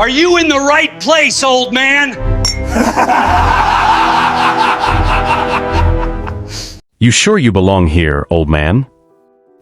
Are you in the right place, old man? You sure you belong here, old man?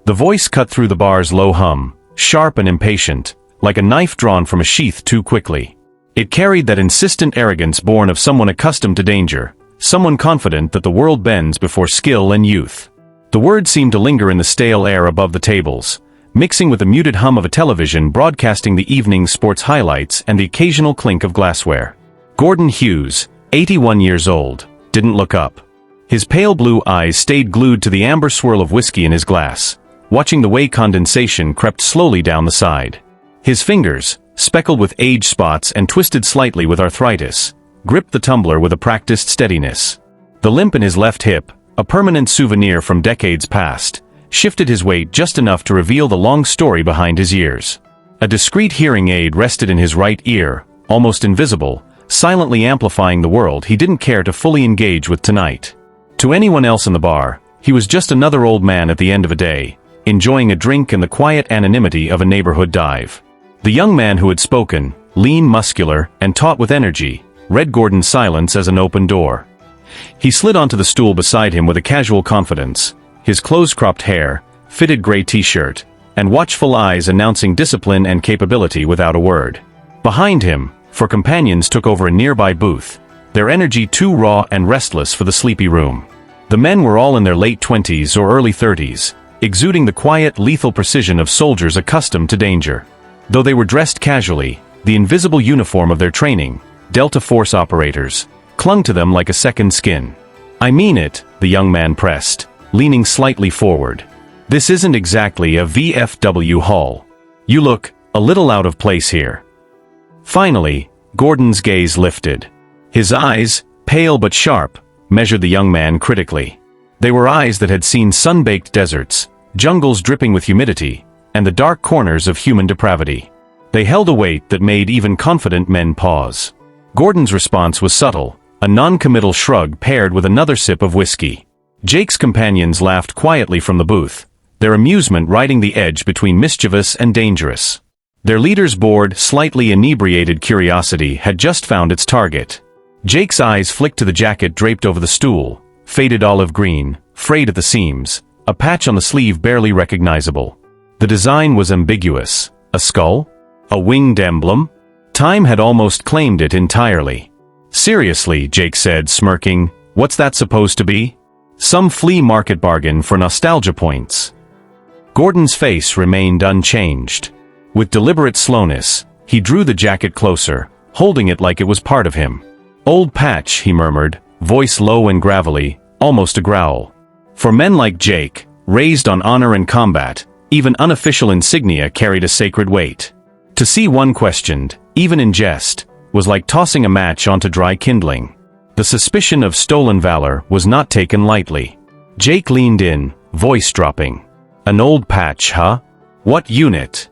The voice cut through the bar's low hum, sharp and impatient, like a knife drawn from a sheath too quickly. It carried that insistent arrogance born of someone accustomed to danger, someone confident that the world bends before skill and youth. The words seemed to linger in the stale air above the tables, mixing with the muted hum of a television broadcasting the evening's sports highlights and the occasional clink of glassware. Gordon Hughes, 81 years old, didn't look up. His pale blue eyes stayed glued to the amber swirl of whiskey in his glass, watching the way condensation crept slowly down the side. His fingers, speckled with age spots and twisted slightly with arthritis, gripped the tumbler with a practiced steadiness. The limp in his left hip, a permanent souvenir from decades past, shifted his weight just enough to reveal the long story behind his years. A discreet hearing aid rested in his right ear, almost invisible, silently amplifying the world he didn't care to fully engage with tonight. To anyone else in the bar, he was just another old man at the end of a day, enjoying a drink in the quiet anonymity of a neighborhood dive. The young man who had spoken, lean, muscular, and taut with energy, read Gordon's silence as an open door. He slid onto the stool beside him with a casual confidence, his close-cropped hair, fitted gray t-shirt, and watchful eyes announcing discipline and capability without a word. Behind him, four companions took over a nearby booth, their energy too raw and restless for the sleepy room. The men were all in their late 20s or early 30s, exuding the quiet, lethal precision of soldiers accustomed to danger. Though they were dressed casually, the invisible uniform of their training, Delta Force operators, clung to them like a second skin. "I mean it," the young man pressed, leaning slightly forward. "This isn't exactly a VFW hall. You look a little out of place here." Finally, Gordon's gaze lifted. His eyes, pale but sharp, measured the young man critically. They were eyes that had seen sun-baked deserts, jungles dripping with humidity, and the dark corners of human depravity. They held a weight that made even confident men pause. Gordon's response was subtle, a non-committal shrug paired with another sip of whiskey. Jake's companions laughed quietly from the booth, their amusement riding the edge between mischievous and dangerous. Their leader's bored, slightly inebriated curiosity had just found its target. Jake's eyes flicked to the jacket draped over the stool, faded olive green, frayed at the seams, a patch on the sleeve barely recognizable. The design was ambiguous. A skull? A winged emblem? Time had almost claimed it entirely. "Seriously," Jake said, smirking, "what's that supposed to be? Some flea market bargain for nostalgia points?" Gordon's face remained unchanged. With deliberate slowness, he drew the jacket closer, holding it like it was part of him. "Old patch," he murmured, voice low and gravelly, almost a growl. For men like Jake, raised on honor and combat, even unofficial insignia carried a sacred weight. To see one questioned, even in jest, was like tossing a match onto dry kindling. The suspicion of stolen valor was not taken lightly. Jake leaned in, voice dropping. "An old patch, huh? What unit?"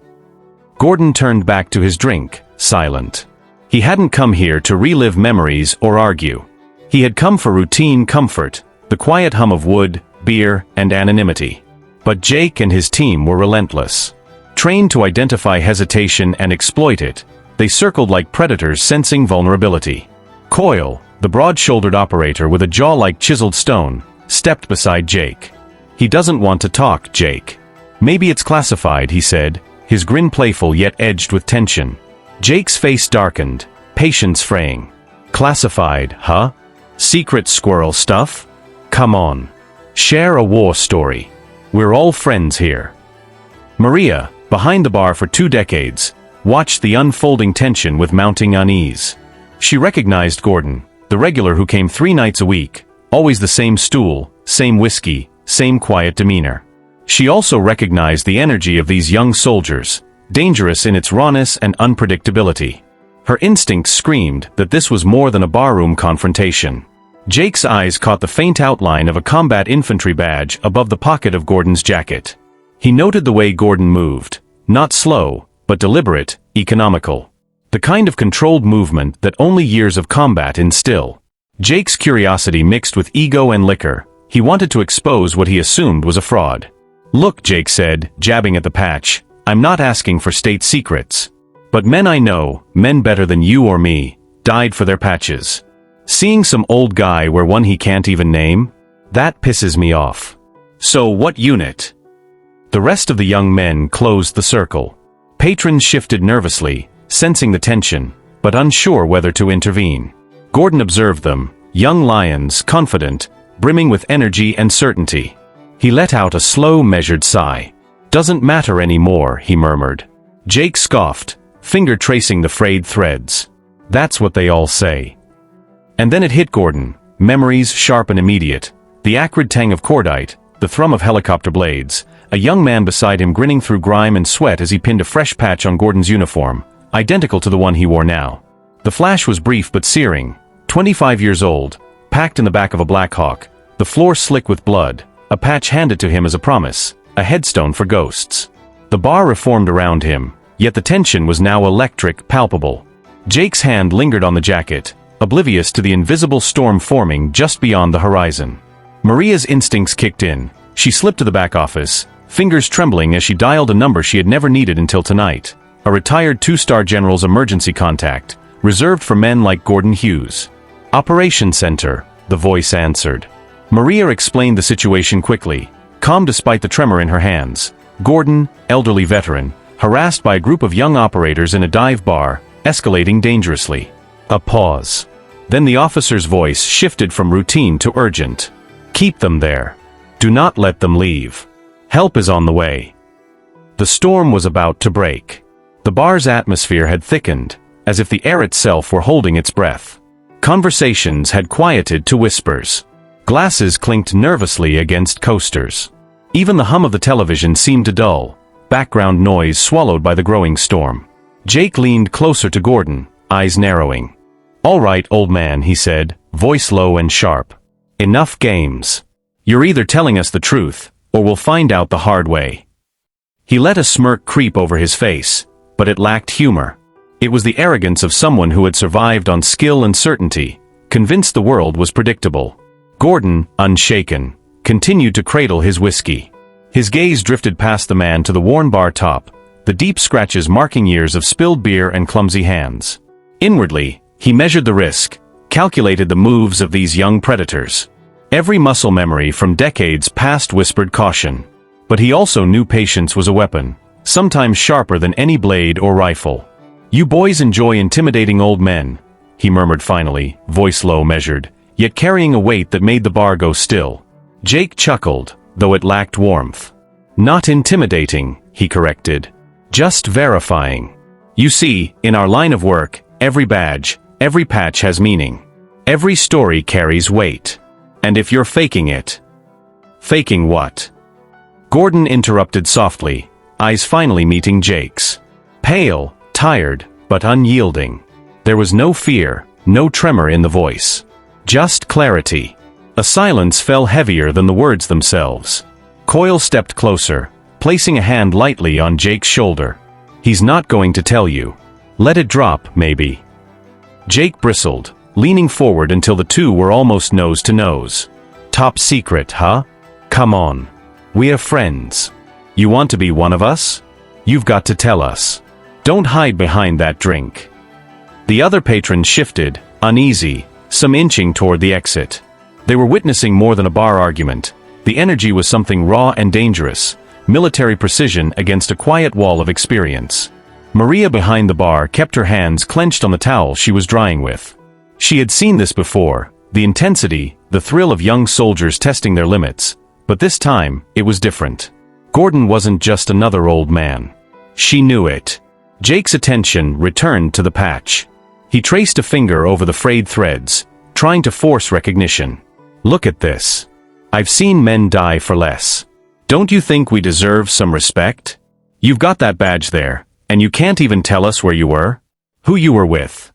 Gordon turned back to his drink, silent. He hadn't come here to relive memories or argue. He had come for routine comfort, the quiet hum of wood, beer, and anonymity. But Jake and his team were relentless. Trained to identify hesitation and exploit it, they circled like predators sensing vulnerability. Coyle, the broad-shouldered operator with a jaw like chiseled stone, stepped beside Jake. "He doesn't want to talk, Jake." "Maybe it's classified," he said, his grin playful yet edged with tension. Jake's face darkened, patience fraying. "Classified, huh? Secret squirrel stuff? Come on. Share a war story. We're all friends here." Maria, behind the bar for 2 decades, watched the unfolding tension with mounting unease. She recognized Gordon, the regular who came 3 nights a week, always the same stool, same whiskey, same quiet demeanor. She also recognized the energy of these young soldiers, dangerous in its rawness and unpredictability. Her instincts screamed that this was more than a barroom confrontation. Jake's eyes caught the faint outline of a combat infantry badge above the pocket of Gordon's jacket. He noted the way Gordon moved, not slow, but deliberate, economical. The kind of controlled movement that only years of combat instill. Jake's curiosity mixed with ego and liquor. He wanted to expose what he assumed was a fraud. "Look," Jake said, jabbing at the patch, "I'm not asking for state secrets." But men I know, men better than you or me, died for their patches. Seeing some old guy wear one he can't even name? That pisses me off. So what unit? The rest of the young men closed the circle. Patrons shifted nervously, sensing the tension, but unsure whether to intervene. Gordon observed them, young lions, confident, brimming with energy and certainty. He let out a slow, measured sigh. "Doesn't matter anymore," he murmured. Jake scoffed, finger tracing the frayed threads. "That's what they all say." And then it hit Gordon, memories sharp and immediate, the acrid tang of cordite, the thrum of helicopter blades, a young man beside him grinning through grime and sweat as he pinned a fresh patch on Gordon's uniform, identical to the one he wore now. The flash was brief but searing. 25 years old, packed in the back of a Blackhawk, the floor slick with blood, a patch handed to him as a promise, a headstone for ghosts. The bar reformed around him, yet the tension was now electric, palpable. Jake's hand lingered on the jacket, oblivious to the invisible storm forming just beyond the horizon. Maria's instincts kicked in. She slipped to the back office, fingers trembling as she dialed a number she had never needed until tonight. A retired two-star general's emergency contact, reserved for men like Gordon Hughes. "Operation Center," the voice answered. Maria explained the situation quickly, calm despite the tremor in her hands. Gordon, elderly veteran, harassed by a group of young operators in a dive bar, escalating dangerously. A pause. Then the officer's voice shifted from routine to urgent. "Keep them there. Do not let them leave. Help is on the way." The storm was about to break. The bar's atmosphere had thickened, as if the air itself were holding its breath. Conversations had quieted to whispers. Glasses clinked nervously against coasters. Even the hum of the television seemed to dull, background noise swallowed by the growing storm. Jake leaned closer to Gordon, eyes narrowing. "All right, old man," he said, voice low and sharp. "Enough games. You're either telling us the truth, or we'll find out the hard way." He let a smirk creep over his face, but it lacked humor. It was the arrogance of someone who had survived on skill and certainty, convinced the world was predictable. Gordon, unshaken, continued to cradle his whiskey. His gaze drifted past the man to the worn bar top, the deep scratches marking years of spilled beer and clumsy hands. Inwardly, he measured the risk, calculated the moves of these young predators. Every muscle memory from decades past whispered caution. But he also knew patience was a weapon, sometimes sharper than any blade or rifle. "You boys enjoy intimidating old men," he murmured finally, voice low, measured, yet carrying a weight that made the bar go still. Jake chuckled, though it lacked warmth. "Not intimidating," he corrected. "Just verifying. You see, in our line of work, every badge, every patch has meaning. Every story carries weight. And if you're faking it..." "Faking what?" Gordon interrupted softly, eyes finally meeting Jake's. Pale, tired, but unyielding. There was no fear, no tremor in the voice. Just clarity. A silence fell heavier than the words themselves. Coyle stepped closer, placing a hand lightly on Jake's shoulder. "He's not going to tell you. Let it drop, maybe." Jake bristled, leaning forward until the two were almost nose to nose. "Top secret, huh? Come on. We are friends. You want to be one of us? You've got to tell us. Don't hide behind that drink." The other patrons shifted, uneasy, some inching toward the exit. They were witnessing more than a bar argument. The energy was something raw and dangerous, military precision against a quiet wall of experience. Maria behind the bar kept her hands clenched on the towel she was drying with. She had seen this before, the intensity, the thrill of young soldiers testing their limits, but this time, it was different. Gordon wasn't just another old man. She knew it. Jake's attention returned to the patch. He traced a finger over the frayed threads, trying to force recognition. "Look at this. I've seen men die for less. Don't you think we deserve some respect? You've got that badge there, and you can't even tell us where you were? Who you were with?"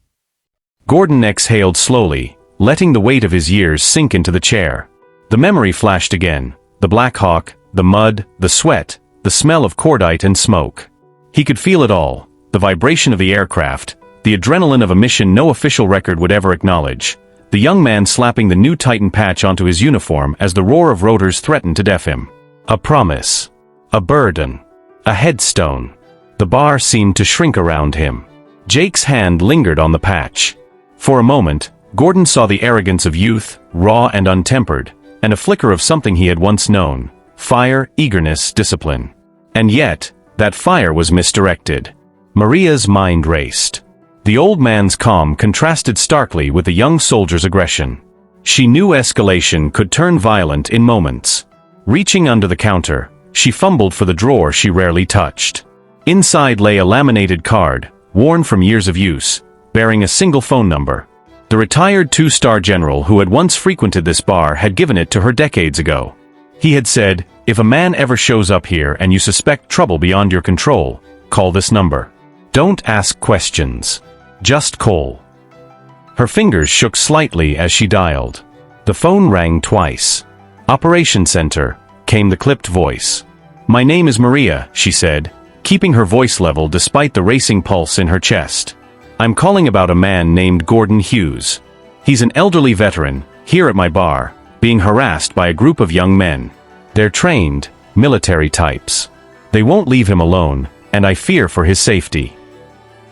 Gordon exhaled slowly, letting the weight of his years sink into the chair. The memory flashed again, the Blackhawk, the mud, the sweat, the smell of cordite and smoke. He could feel it all, the vibration of the aircraft, the adrenaline of a mission no official record would ever acknowledge, the young man slapping the new Titan patch onto his uniform as the roar of rotors threatened to deaf him. A promise. A burden. A headstone. The bar seemed to shrink around him. Jake's hand lingered on the patch. For a moment, Gordon saw the arrogance of youth, raw and untempered, and a flicker of something he had once known: fire, eagerness, discipline. And yet, that fire was misdirected. Maria's mind raced. The old man's calm contrasted starkly with the young soldier's aggression. She knew escalation could turn violent in moments. Reaching under the counter, she fumbled for the drawer she rarely touched. Inside lay a laminated card, worn from years of use, bearing a single phone number. The retired two-star general who had once frequented this bar had given it to her decades ago. He had said, "If a man ever shows up here and you suspect trouble beyond your control, call this number. Don't ask questions. Just call." Her fingers shook slightly as she dialed. The phone rang twice. "Operation Center," came the clipped voice. "My name is Maria," she said, keeping her voice level despite the racing pulse in her chest. "I'm calling about a man named Gordon Hughes. He's an elderly veteran, here at my bar, being harassed by a group of young men. They're trained, military types. They won't leave him alone, and I fear for his safety."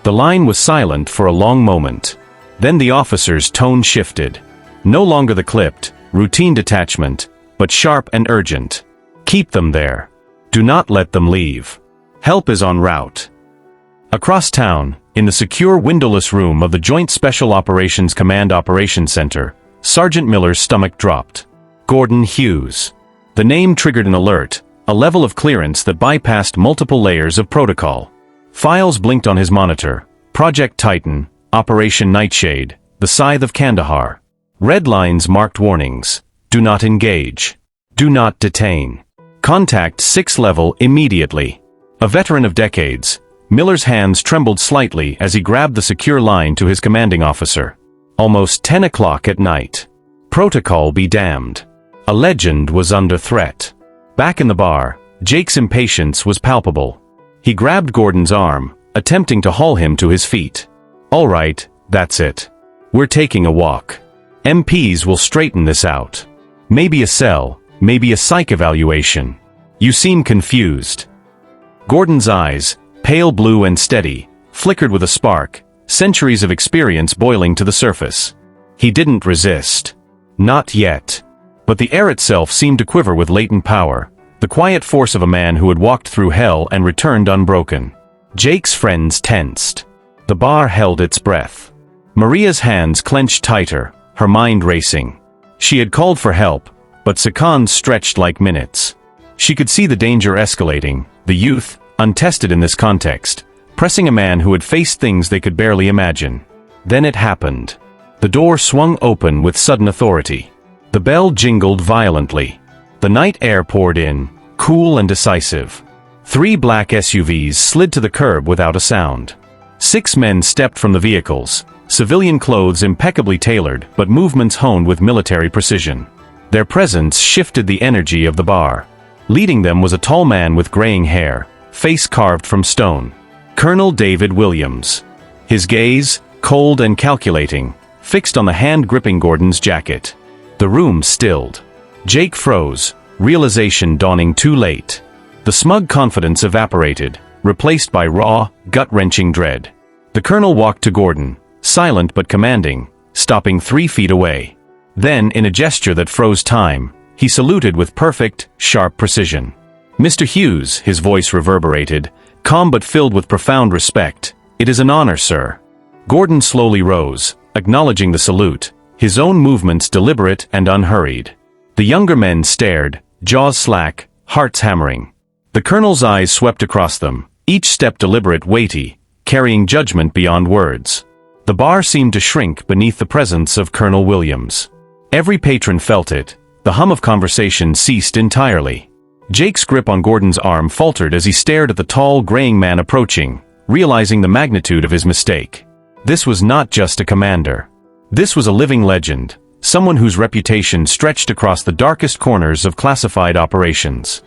The line was silent for a long moment. Then the officer's tone shifted. No longer the clipped, routine detachment, but sharp and urgent. "Keep them there. Do not let them leave. Help is en route." Across town, in the secure windowless room of the Joint Special Operations Command Operations Center, Sergeant Miller's stomach dropped. Gordon Hughes. The name triggered an alert, a level of clearance that bypassed multiple layers of protocol. Files blinked on his monitor: Project Titan, Operation Nightshade, the Scythe of Kandahar. Red lines marked warnings: do not engage. Do not detain. Contact 6th level immediately. A veteran of decades, Miller's hands trembled slightly as he grabbed the secure line to his commanding officer. Almost 10 o'clock at night. Protocol be damned. A legend was under threat. Back in the bar, Jake's impatience was palpable. He grabbed Gordon's arm, attempting to haul him to his feet. "All right, that's it. We're taking a walk. MPs will straighten this out. Maybe a cell, maybe a psych evaluation. You seem confused." Gordon's eyes, pale blue and steady, flickered with a spark, centuries of experience boiling to the surface. He didn't resist. Not yet. But the air itself seemed to quiver with latent power, the quiet force of a man who had walked through hell and returned unbroken. Jake's friends tensed. The bar held its breath. Maria's hands clenched tighter, her mind racing. She had called for help, but seconds stretched like minutes. She could see the danger escalating, the youth, untested in this context, pressing a man who had faced things they could barely imagine. Then it happened. The door swung open with sudden authority. The bell jingled violently. The night air poured in, cool and decisive. 3 black SUVs slid to the curb without a sound. 6 men stepped from the vehicles, civilian clothes impeccably tailored but movements honed with military precision. Their presence shifted the energy of the bar. Leading them was a tall man with graying hair, face carved from stone. Colonel David Williams. His gaze, cold and calculating, fixed on the hand gripping Gordon's jacket. The room stilled. Jake froze, realization dawning too late. The smug confidence evaporated, replaced by raw, gut-wrenching dread. The colonel walked to Gordon, silent but commanding, stopping 3 feet away. Then, in a gesture that froze time, he saluted with perfect, sharp precision. "Mr. Hughes," his voice reverberated, calm but filled with profound respect, "it is an honor, sir." Gordon slowly rose, acknowledging the salute, his own movements deliberate and unhurried. The younger men stared, jaws slack, hearts hammering. The colonel's eyes swept across them, each step deliberate, weighty, carrying judgment beyond words. The bar seemed to shrink beneath the presence of Colonel Williams. Every patron felt it. The hum of conversation ceased entirely. Jake's grip on Gordon's arm faltered as he stared at the tall, graying man approaching, realizing the magnitude of his mistake. This was not just a commander. This was a living legend, someone whose reputation stretched across the darkest corners of classified operations.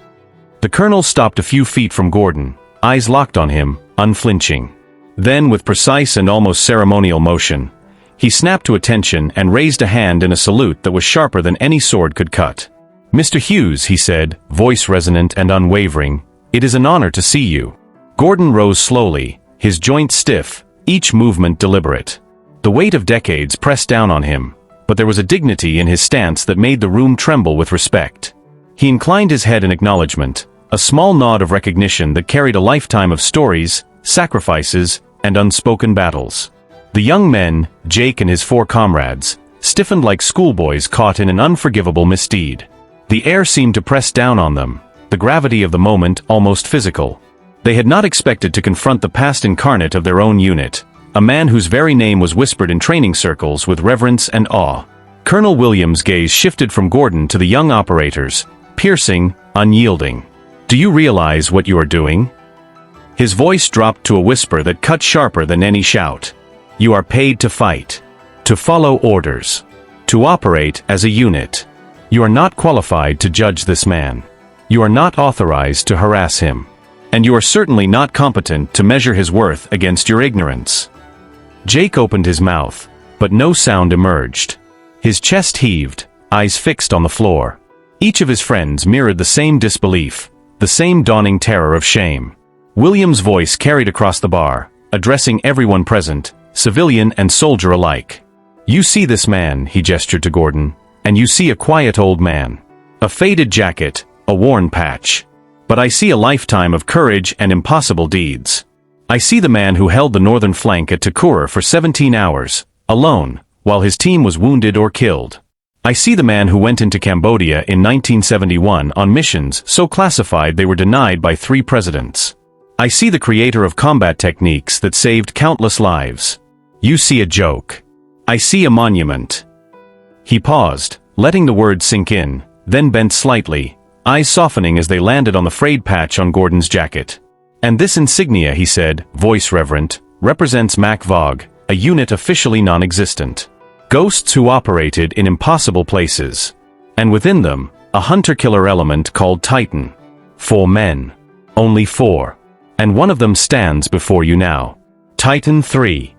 The colonel stopped a few feet from Gordon, eyes locked on him, unflinching. Then, with precise and almost ceremonial motion, he snapped to attention and raised a hand in a salute that was sharper than any sword could cut. "Mr. Hughes," he said, voice resonant and unwavering, "it is an honor to see you." Gordon rose slowly, his joints stiff, each movement deliberate. The weight of decades pressed down on him, but there was a dignity in his stance that made the room tremble with respect. He inclined his head in acknowledgement, a small nod of recognition that carried a lifetime of stories, sacrifices, and unspoken battles. The young men, Jake and his 4 comrades, stiffened like schoolboys caught in an unforgivable misdeed. The air seemed to press down on them, the gravity of the moment almost physical. They had not expected to confront the past incarnate of their own unit, a man whose very name was whispered in training circles with reverence and awe. Colonel Williams' gaze shifted from Gordon to the young operators, piercing, unyielding. "Do you realize what you are doing?" His voice dropped to a whisper that cut sharper than any shout. "You are paid to fight, to follow orders, to operate as a unit. You are not qualified to judge this man. You are not authorized to harass him. And you are certainly not competent to measure his worth against your ignorance." Jake opened his mouth, but no sound emerged. His chest heaved, eyes fixed on the floor. Each of his friends mirrored the same disbelief, the same dawning terror of shame. William's voice carried across the bar, addressing everyone present, civilian and soldier alike. "You see this man," he gestured to Gordon, "and you see a quiet old man. A faded jacket, a worn patch. But I see a lifetime of courage and impossible deeds. I see the man who held the northern flank at Takura for 17 hours, alone, while his team was wounded or killed. I see the man who went into Cambodia in 1971 on missions so classified they were denied by 3 presidents. I see the creator of combat techniques that saved countless lives. You see a joke. I see a monument." He paused, letting the words sink in, then bent slightly, eyes softening as they landed on the frayed patch on Gordon's jacket. "And this insignia," he said, voice reverent, "represents Mac Vog, a unit officially non-existent. Ghosts who operated in impossible places. And within them, a hunter-killer element called Titan. 4 men. Only 4. And one of them stands before you now. Titan 3.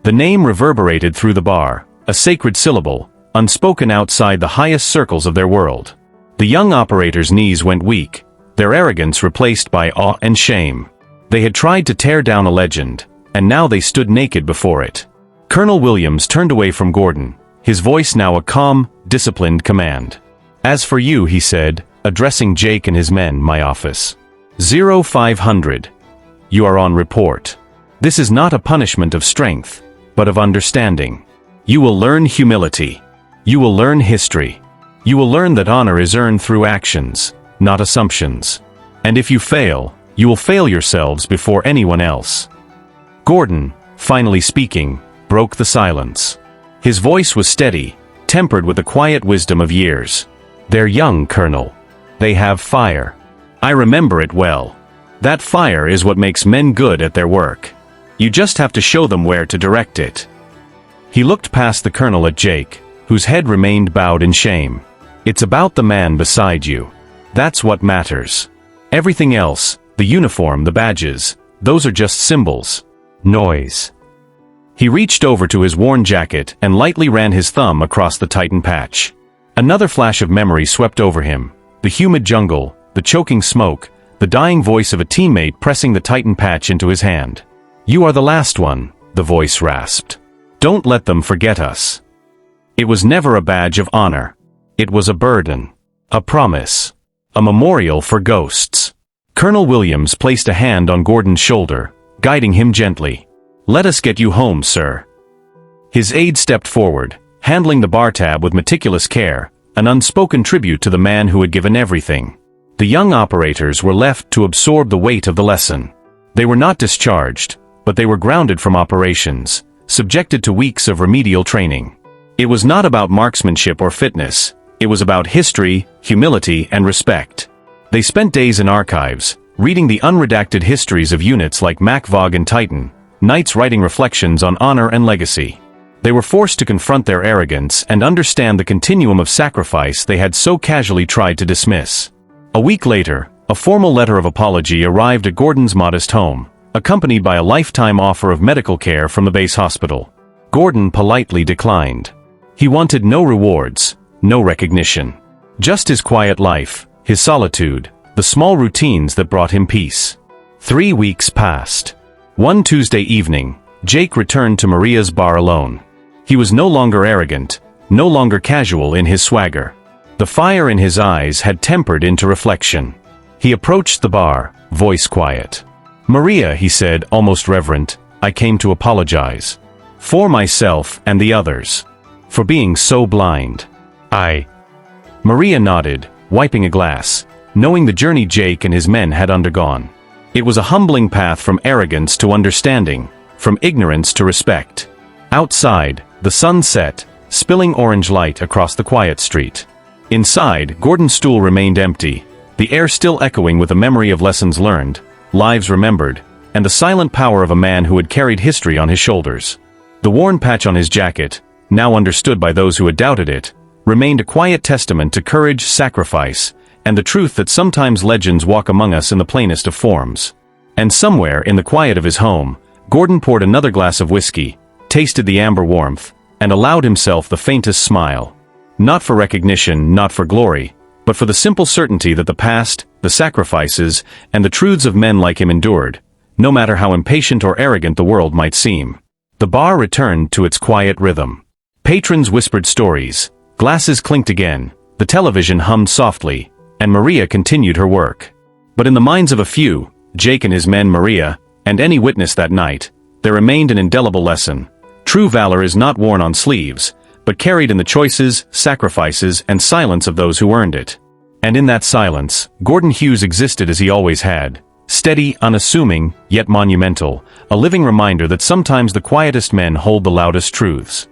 The name reverberated through the bar, a sacred syllable, unspoken outside the highest circles of their world. The young operators' knees went weak, their arrogance replaced by awe and shame. They had tried to tear down a legend, and now they stood naked before it. Colonel Williams turned away from Gordon, his voice now a calm, disciplined command. "As for you," he said, addressing Jake and his men, "my office. 0500. You are on report. This is not a punishment of strength, but of understanding. You will learn humility. You will learn history. You will learn that honor is earned through actions, not assumptions. And if you fail, you will fail yourselves before anyone else." Gordon, finally speaking, broke the silence. His voice was steady, tempered with the quiet wisdom of years. "They're young, Colonel. They have fire. I remember it well. That fire is what makes men good at their work. You just have to show them where to direct it." He looked past the colonel at Jake, whose head remained bowed in shame. "It's about the man beside you. That's what matters. Everything else, the uniform, the badges, those are just symbols. Noise." He reached over to his worn jacket and lightly ran his thumb across the Titan patch. Another flash of memory swept over him, the humid jungle, the choking smoke, the dying voice of a teammate pressing the Titan patch into his hand. "You are the last one," the voice rasped. "Don't let them forget us." It was never a badge of honor. It was a burden. A promise. A memorial for ghosts. Colonel Williams placed a hand on Gordon's shoulder, guiding him gently. "Let us get you home, sir." His aide stepped forward, handling the bar tab with meticulous care, an unspoken tribute to the man who had given everything. The young operators were left to absorb the weight of the lesson. They were not discharged, but they were grounded from operations, subjected to weeks of remedial training. It was not about marksmanship or fitness, it was about history, humility, and respect. They spent days in archives, reading the unredacted histories of units like Mac Vog and Titan, nights writing reflections on honor and legacy. They were forced to confront their arrogance and understand the continuum of sacrifice they had so casually tried to dismiss. A week later, a formal letter of apology arrived at Gordon's modest home, accompanied by a lifetime offer of medical care from the base hospital. Gordon politely declined. He wanted no rewards, no recognition. Just his quiet life, his solitude, the small routines that brought him peace. 3 weeks passed. One Tuesday evening, Jake returned to Maria's bar alone. He was no longer arrogant, no longer casual in his swagger. The fire in his eyes had tempered into reflection. He approached the bar, voice quiet. "Maria," he said, almost reverent, "I came to apologize. For myself and the others. For being so blind. Maria nodded, wiping a glass, knowing the journey Jake and his men had undergone. It was a humbling path from arrogance to understanding, from ignorance to respect. Outside, the sun set, spilling orange light across the quiet street. Inside, Gordon's stool remained empty, the air still echoing with a memory of lessons learned, lives remembered, and the silent power of a man who had carried history on his shoulders. The worn patch on his jacket, now understood by those who had doubted it, remained a quiet testament to courage, sacrifice, and the truth that sometimes legends walk among us in the plainest of forms. And somewhere in the quiet of his home, Gordon poured another glass of whiskey, tasted the amber warmth, and allowed himself the faintest smile. Not for recognition, not for glory, but for the simple certainty that the past, the sacrifices, and the truths of men like him endured, no matter how impatient or arrogant the world might seem. The bar returned to its quiet rhythm. Patrons whispered stories, glasses clinked again, the television hummed softly, and Maria continued her work. But in the minds of a few, Jake and his men, Maria, and any witness that night, there remained an indelible lesson. True valor is not worn on sleeves, but carried in the choices, sacrifices, and silence of those who earned it. And in that silence, Gordon Hughes existed as he always had, steady, unassuming, yet monumental, a living reminder that sometimes the quietest men hold the loudest truths.